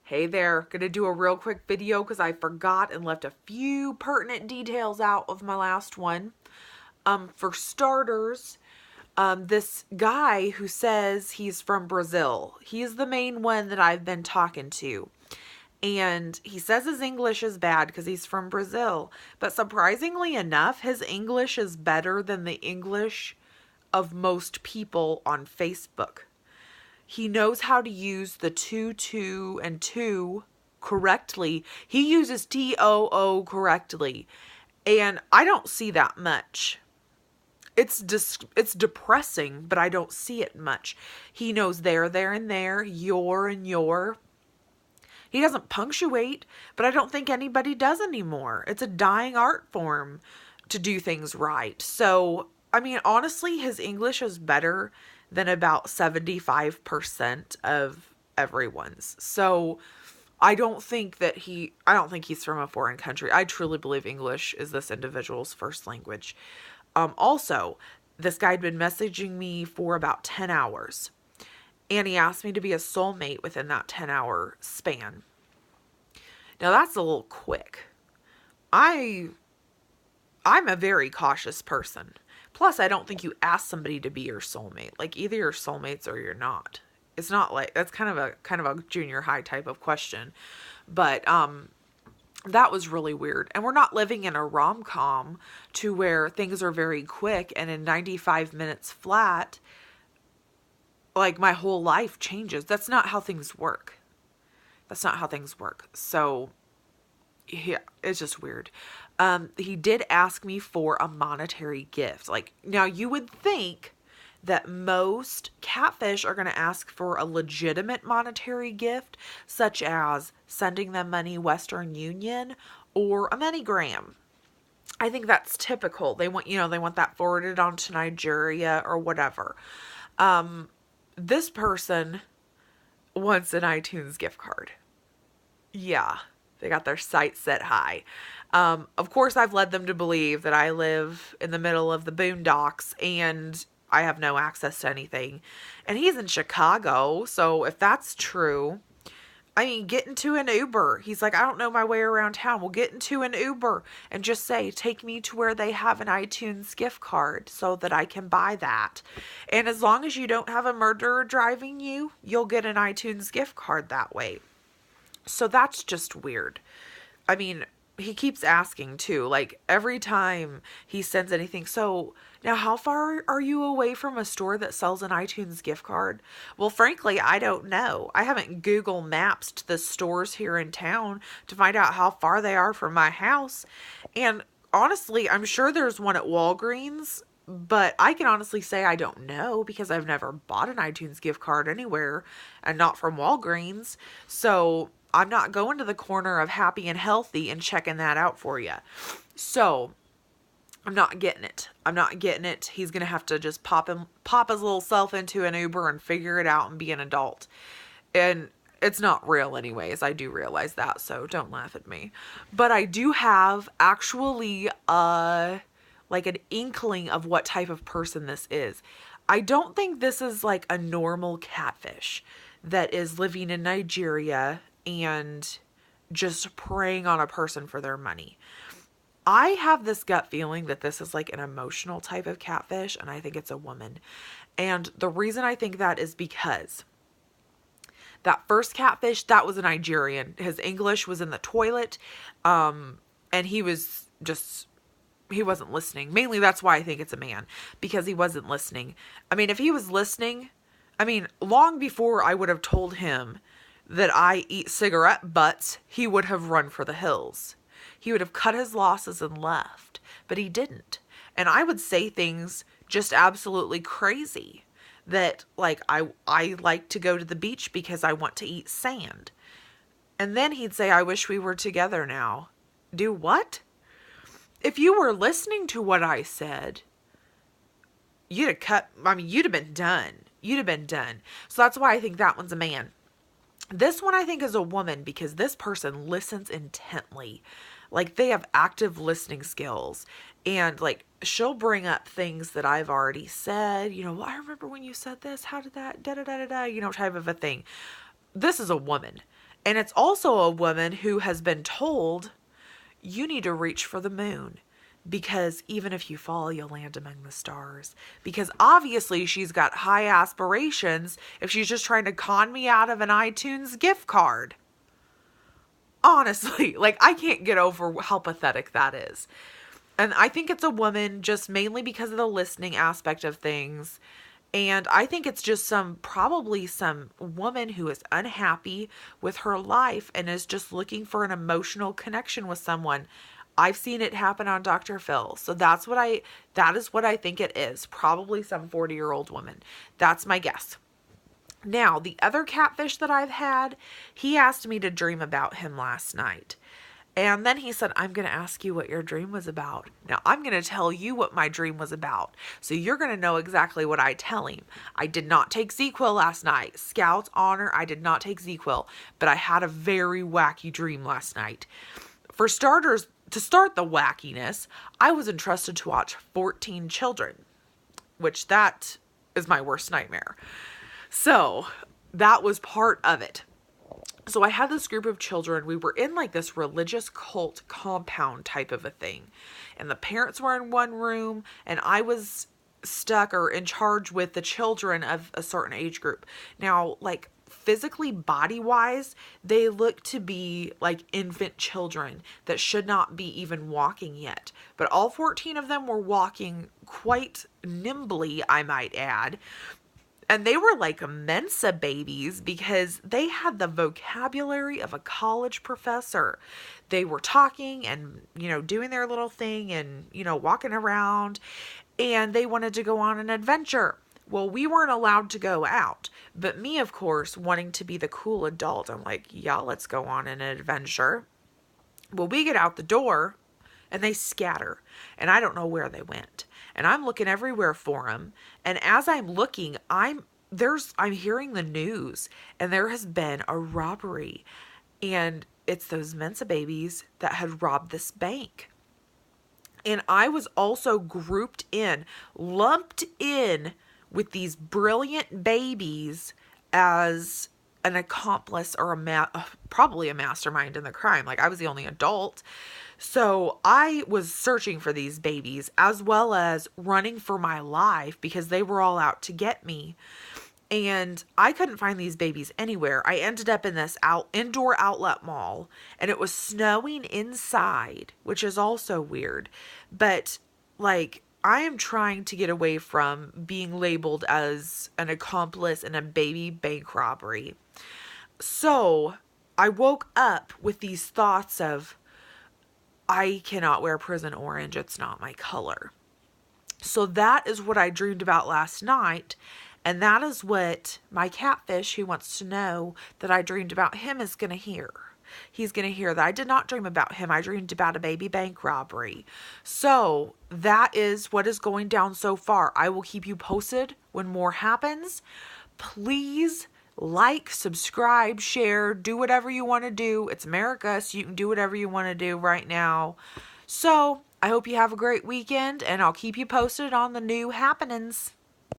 Hey there, gonna do a real quick video because I forgot and left a few pertinent details out of my last one. For starters, this guy who says he's from Brazil, he's the main one that I've been talking to. And he says his English is bad because he's from Brazil. But surprisingly enough, his English is better than the English of most people on Facebook. He knows how to use the two, and two correctly. He uses TOO correctly. And I don't see that much. It's depressing, but I don't see it much. He knows there, and there, your, and your. He doesn't punctuate, but I don't think anybody does anymore. It's a dying art form to do things right. So, I mean, honestly, his English is better than about 75% of everyone's. So, I don't think he's from a foreign country. I truly believe English is this individual's first language. Also, this guy had been messaging me for about 10 hours. And he asked me to be a soulmate within that 10-hour span. Now that's a little quick. I'm a very cautious person. Plus, I don't think you ask somebody to be your soulmate. Like, either you're soulmates or you're not. It's not like, that's kind of a junior high type of question. But that was really weird. And we're not living in a rom-com to where things are very quick and in 95 minutes flat, like, my whole life changes. That's not how things work. So, yeah, it's just weird. He did ask me for a monetary gift. Like, now you would think that most catfish are going to ask for a legitimate monetary gift, such as sending them money Western Union or a MoneyGram. I think that's typical. They want that forwarded on to Nigeria or whatever. This person wants an iTunes gift card. Yeah, they got their sights set high. Of course, I've led them to believe that I live in the middle of the boondocks and I have no access to anything. And he's in Chicago, so if that's true, I mean, get into an Uber. He's like, I don't know my way around town. Well, get into an Uber and just say, take me to where they have an iTunes gift card so that I can buy that. And as long as you don't have a murderer driving you, you'll get an iTunes gift card that way. So that's just weird. I mean, he keeps asking too, like every time he sends anything. So now how far are you away from a store that sells an iTunes gift card? Well, frankly, I don't know. I haven't Google Mapsed the stores here in town to find out how far they are from my house. And honestly, I'm sure there's one at Walgreens, but I can honestly say I don't know because I've never bought an iTunes gift card anywhere and not from Walgreens. So I'm not going to the corner of Happy and Healthy and checking that out for you. So I'm not getting it. He's going to have to just pop his little self into an Uber and figure it out and be an adult. And it's not real anyways. I do realize that, so don't laugh at me. But I do have actually like an inkling of what type of person this is. I don't think this is like a normal catfish that is living in Nigeria and just preying on a person for their money. I have this gut feeling that this is like an emotional type of catfish, and I think it's a woman. And the reason I think that is because that first catfish, that was a Nigerian. His English was in the toilet, and he wasn't listening. Mainly that's why I think it's a man, because he wasn't listening. I mean, if he was listening, long before I would have told him that I eat cigarette butts, he would have run for the hills. He would have cut his losses and left, but he didn't. And I would say things just absolutely crazy that, like, I like to go to the beach because I want to eat sand. And then he'd say, I wish we were together now. Do what? If you were listening to what I said, you'd have been done. You'd have been done. So that's why I think that one's a man. This one I think is a woman because this person listens intently. Like, they have active listening skills. And, like, she'll bring up things that I've already said. Well, I remember when you said this. How did that, da-da-da-da-da, type of a thing. This is a woman. And it's also a woman who has been told, you need to reach for the moon, because even if you fall, you'll land among the stars. Because obviously she's got high aspirations if she's just trying to con me out of an iTunes gift card. Honestly, like, I can't get over how pathetic that is. And I think it's a woman just mainly because of the listening aspect of things. And I think it's just probably some woman who is unhappy with her life and is just looking for an emotional connection with someone. I've seen it happen on Dr. Phil. So that is what I think it is. Probably some 40-year-old woman. That's my guess. Now, the other catfish that I've had, he asked me to dream about him last night. And then he said, I'm going to ask you what your dream was about. Now, I'm going to tell you what my dream was about. So you're going to know exactly what I tell him. I did not take ZQuil last night. Scout's honor, I did not take ZQuil. But I had a very wacky dream last night. For starters, to start the wackiness, I was entrusted to watch 14 children, which that is my worst nightmare. So that was part of it. So I had this group of children. We were in like this religious cult compound type of a thing. And the parents were in one room and I was stuck or in charge with the children of a certain age group. Now, like physically, body-wise, they look to be like infant children that should not be even walking yet. But all 14 of them were walking quite nimbly, I might add. And they were like Mensa babies because they had the vocabulary of a college professor. They were talking and, doing their little thing and, walking around, and they wanted to go on an adventure. Well, we weren't allowed to go out, but me, of course, wanting to be the cool adult, I'm like, yeah, let's go on an adventure. Well, we get out the door and they scatter, and I don't know where they went. And I'm looking everywhere for them. And as I'm looking, I'm hearing the news, and there has been a robbery, and it's those Mensa babies that had robbed this bank. And I was also lumped in with these brilliant babies as an accomplice or probably a mastermind in the crime. Like, I was the only adult. So I was searching for these babies as well as running for my life because they were all out to get me. And I couldn't find these babies anywhere. I ended up in this indoor outlet mall, and it was snowing inside, which is also weird. But like, I am trying to get away from being labeled as an accomplice in a baby bank robbery. So I woke up with these thoughts of, I cannot wear prison orange. It's not my color. So that is what I dreamed about last night. And that is what my catfish, who wants to know that I dreamed about him, is going to hear. He's going to hear that I did not dream about him. I dreamed about a baby bank robbery. So that is what is going down so far. I will keep you posted when more happens. Please like, subscribe, share, do whatever you want to do. It's America, so you can do whatever you want to do right now. So I hope you have a great weekend, and I'll keep you posted on the new happenings.